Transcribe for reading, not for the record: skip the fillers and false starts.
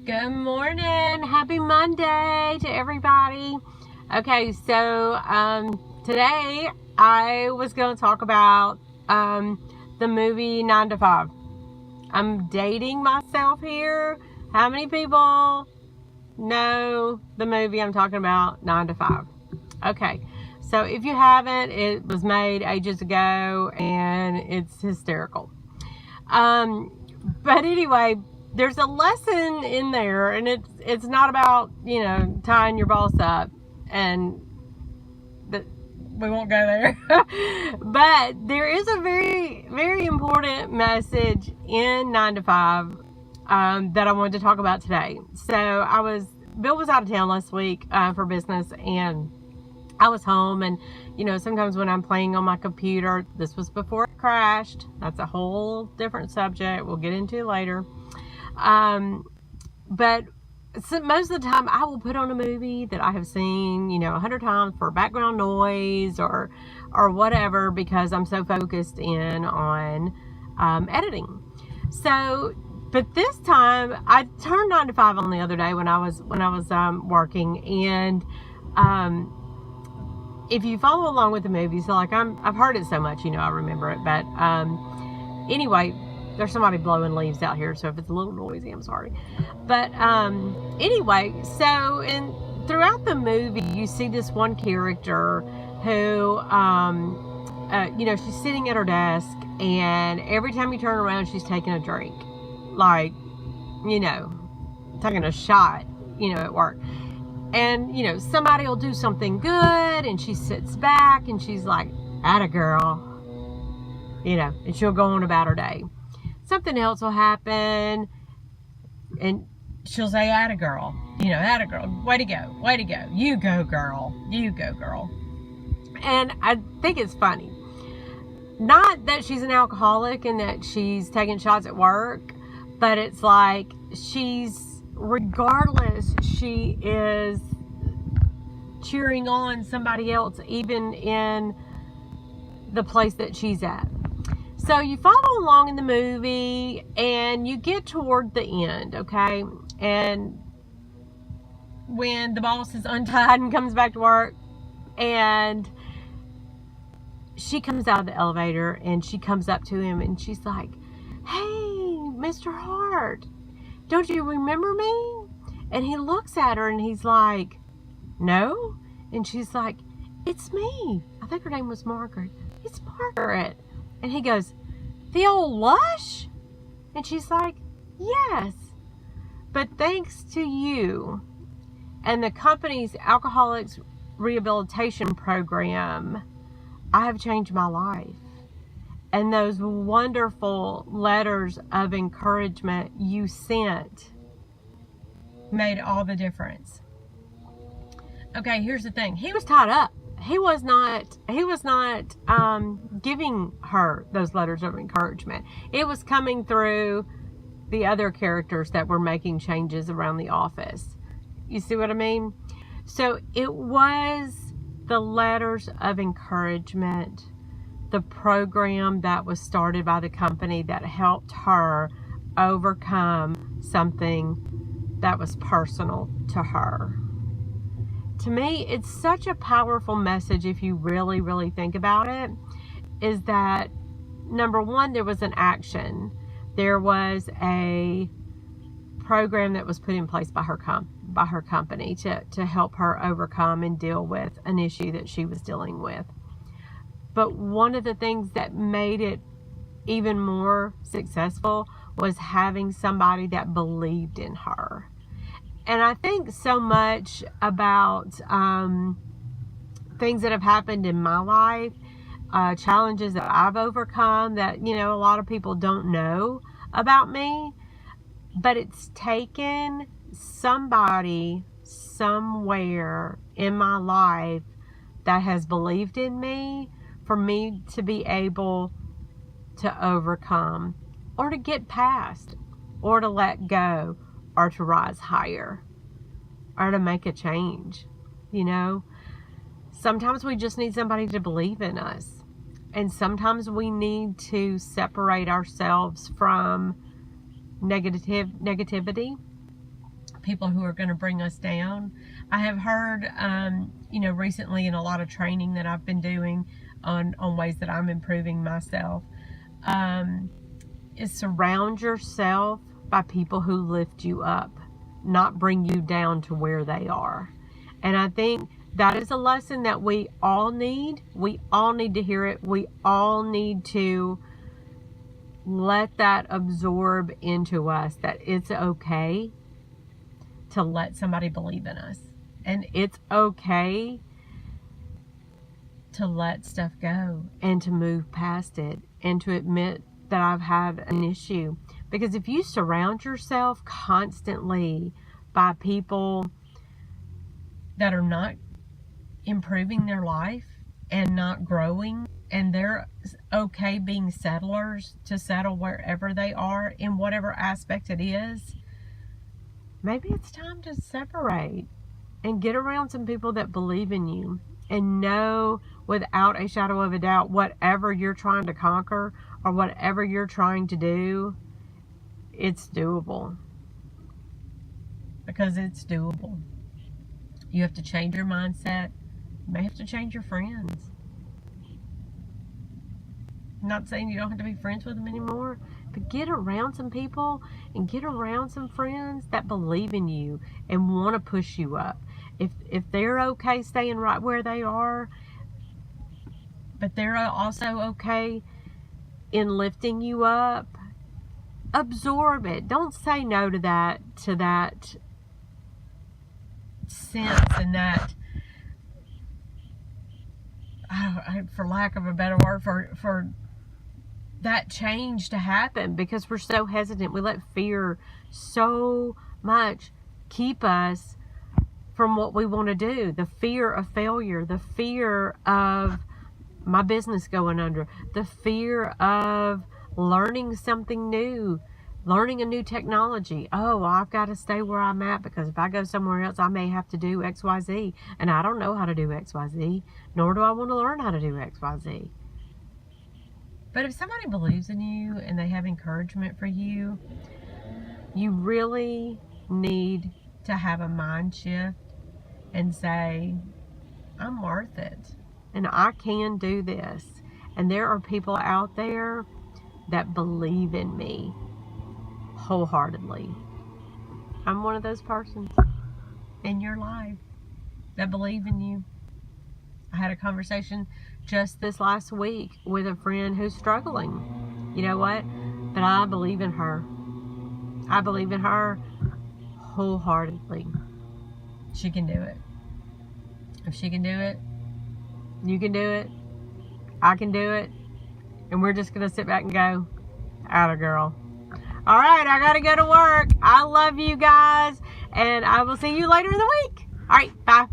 Good morning. Happy Monday to everybody. Okay, so today I was going to talk about the movie 9 to 5. I'm dating myself here. How many people know the movie I'm talking about, 9 to 5? Okay, so if you haven't, it was made ages ago and it's hysterical. But anyway, there's a lesson in there, and it's not about, tying your boss up, and that we won't go there. But there is a very, very important message in 9 to 5 that I wanted to talk about today. So Bill was out of town last week for business, and I was home, and sometimes when I'm playing on my computer, this was before it crashed. That's a whole different subject we'll get into later. But most of the time I will put on a movie that I have seen, 100 times for background noise or whatever, because I'm so focused in on editing. So, but this time I turned 9 to 5 on the other day when I was working, and if you follow along with the movie, so like I've heard it so much, I remember it. But anyway, there's somebody blowing leaves out here, so if it's a little noisy, I'm sorry. But anyway, so throughout the movie, you see this one character who, she's sitting at her desk, and every time you turn around, she's taking a drink, like, taking a shot, at work. And, somebody will do something good, and she sits back, and she's like, "Atta girl," and she'll go on about her day. Something else will happen, and she'll say, "Atta girl," "Atta girl, way to go, you go girl, And I think it's funny. Not that she's an alcoholic and that she's taking shots at work, but it's like regardless, she is cheering on somebody else, even in the place that she's at. So you follow along in the movie, and you get toward the end, okay? And when the boss is untied and comes back to work, and she comes out of the elevator, and she comes up to him, and she's like, "Hey, Mr. Hart, don't you remember me?" And he looks at her, and he's like, "No." And she's like, "It's me." I think her name was Margaret. "It's Margaret." And he goes, "The old lush?" And she's like, "Yes. But thanks to you and the company's Alcoholics Rehabilitation Program, I have changed my life. And those wonderful letters of encouragement you sent made all the difference." Okay, here's the thing. He was tied up. He was not giving her those letters of encouragement. It was coming through the other characters that were making changes around the office. You see what I mean? So it was the letters of encouragement, the program that was started by the company that helped her overcome something that was personal to her. To me, it's such a powerful message if you really, really think about it, is that, number one, there was an action. There was a program that was put in place by her company to help her overcome and deal with an issue that she was dealing with. But one of the things that made it even more successful was having somebody that believed in her. And I think so much about things that have happened in my life, challenges that I've overcome that, a lot of people don't know about me. But it's taken somebody somewhere in my life that has believed in me for me to be able to overcome, or to get past, or to let go, or to rise higher, or to make a change. Sometimes we just need somebody to believe in us, and sometimes we need to separate ourselves from negativity people who are going to bring us down. I have heard, recently in a lot of training that I've been doing on ways that I'm improving myself, is surround yourself by people who lift you up, not bring you down to where they are. And I think that is a lesson that we all need. We all need to hear it. We all need to let that absorb into us, that it's okay to let somebody believe in us. And it's okay to let stuff go and to move past it and to admit that I've had an issue. Because if you surround yourself constantly by people that are not improving their life and not growing, and they're okay being settlers to settle wherever they are in whatever aspect it is, maybe it's time to separate and get around some people that believe in you and know without a shadow of a doubt whatever you're trying to conquer or whatever you're trying to do, it's doable. Because it's doable. You have to change your mindset. You may have to change your friends. I'm not saying you don't have to be friends with them anymore, but get around some people and get around some friends that believe in you and want to push you up. If they're okay staying right where they are, but they're also okay in lifting you up, absorb it. Don't say no to that sense and that, for lack of a better word, for that change to happen, because we're so hesitant. We let fear so much keep us from what we want to do. The fear of failure, the fear of my business going under, the fear of learning something new, learning a new technology. Oh, well, I've got to stay where I'm at because if I go somewhere else, I may have to do XYZ. And I don't know how to do XYZ, nor do I want to learn how to do XYZ. But if somebody believes in you and they have encouragement for you, you really need to have a mind shift and say, I'm worth it. And I can do this. And there are people out there that believe in me wholeheartedly. I'm one of those persons in your life that believe in you. I had a conversation just this last week with a friend who's struggling. You know what? But I believe in her. I believe in her wholeheartedly. She can do it. If she can do it, you can do it. I can do it. And we're just going to sit back and go, atta girl. All right, I got to go to work. I love you guys. And I will see you later in the week. All right, bye.